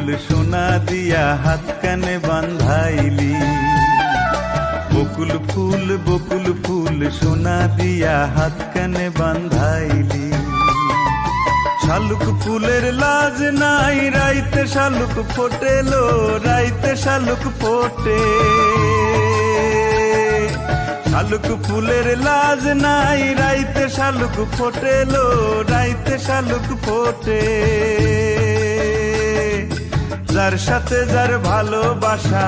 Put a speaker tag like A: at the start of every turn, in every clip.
A: ফুল সোনা দিয়া হাত কানে বান্ধাইলি। বকুল ফুল সোনা দিয়া হাত কানে বান্ধাইলি। শালুক ফুলের লাজ নাই, রাইতে শালুক ফোটেলো, রাইতে শালুক ফোটে। শালুক ফুলের লাজ নাই, রাইতে শালুক ফোটেলো, রাইতে শালুক ফোটে। যার সাথে যার ভালোবাসা,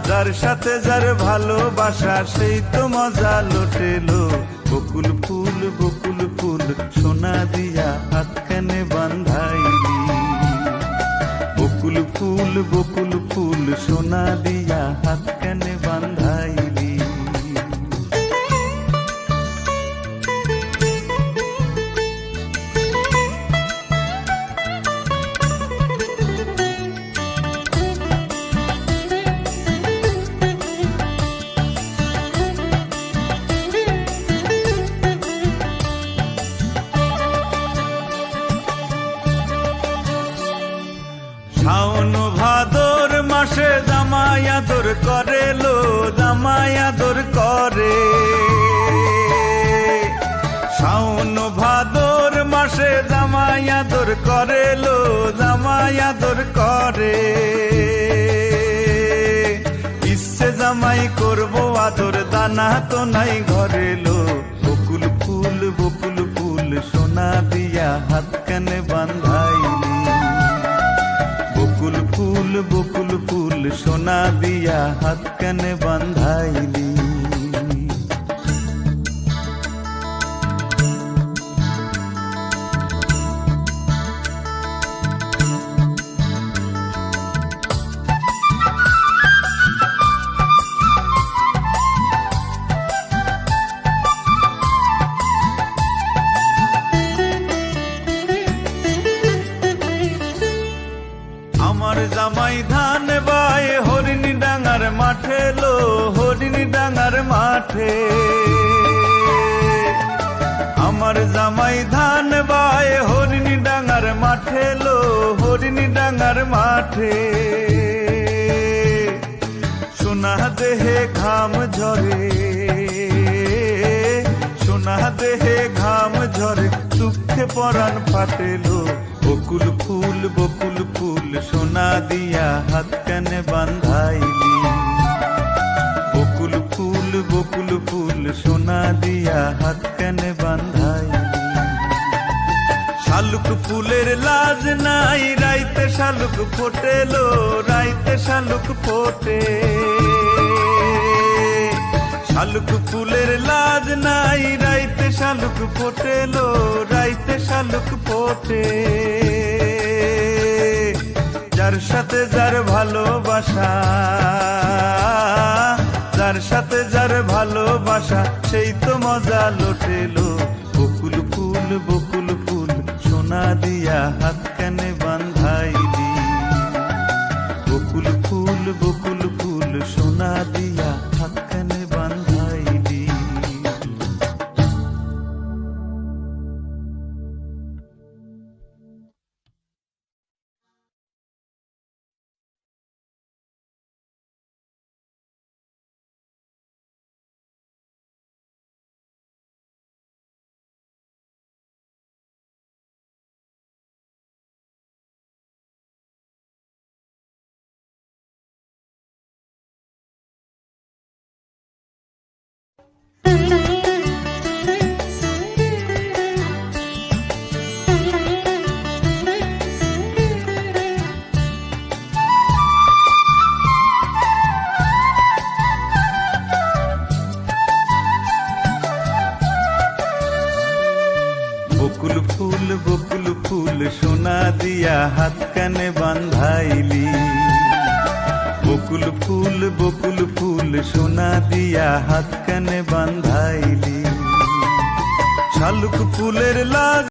A: যার সাথে যার ভালোবাসা, সেই তো মজা লুটেলো। বকুল ফুল সোনা দিয়া হাত কানে বান্ধাইলি। বকুল ফুল সোনা দিয়া হাত কানে বান্ধাইলি। শাওন ভাদর মাসে জামাই আদর করে লো, জামাই আদর করে। শাওন ভাদর মাসে জামাই আদর করে লো, জামাই আদর করে। ইচ্ছে জামাই করবো আদর, দানা তো নাই ঘরে লো। বকুল ফুল সোনা দিয়া হাত কানে বান্ধাইলি। বকুল ফুল সোনা দিয়া হাত কানে বান্ধাইলি। আমার জামাই ধান বায় হরিণী ডাঙার মাঠে লো, হরিণী ডাঙার মাঠে। আমার জামাই ধান বায় হরিণী ডাঙার মাঠে লো, হরিণী ডাঙার মাঠে। সোনা দেহে ঘাম ঝরে, সোনা দেহে ঘাম ঝরে, দুঃখে পরাণ ফাটেলো। বকুল ফুল সোনা দিয়া হাত কানে বান্ধাইলি। বকুল ফুল সোনা দিয়া হাত কানে বান্ধাইলি। শালুক ফুলের লাজ নাই, রাইতে শালুক ফোটেলো, রাইতে শালুক ফোটে। শালুক ফুলের লাজ নাই, রাইতে শালুক ফোটেলো, রাইতে শালুক ফোটে। যার সাথে যার ভালোবাসা, যার সাথে যার ভালোবাসা, সেই তো মজা লুটেলো। বকুল ফুল সোনা দিয়া হাত কানে বান্ধাইলি। বকুল ফুল সোনা দিয়া হাত কানে বান্ধাইলি। বকুল ফুল সোনা দিয়া হাত কানে বান্ধাইলি। বকুল ফুল সোনা দিয়া হাত কানে বান্ধাইলি। শালুক ফুলের লাজ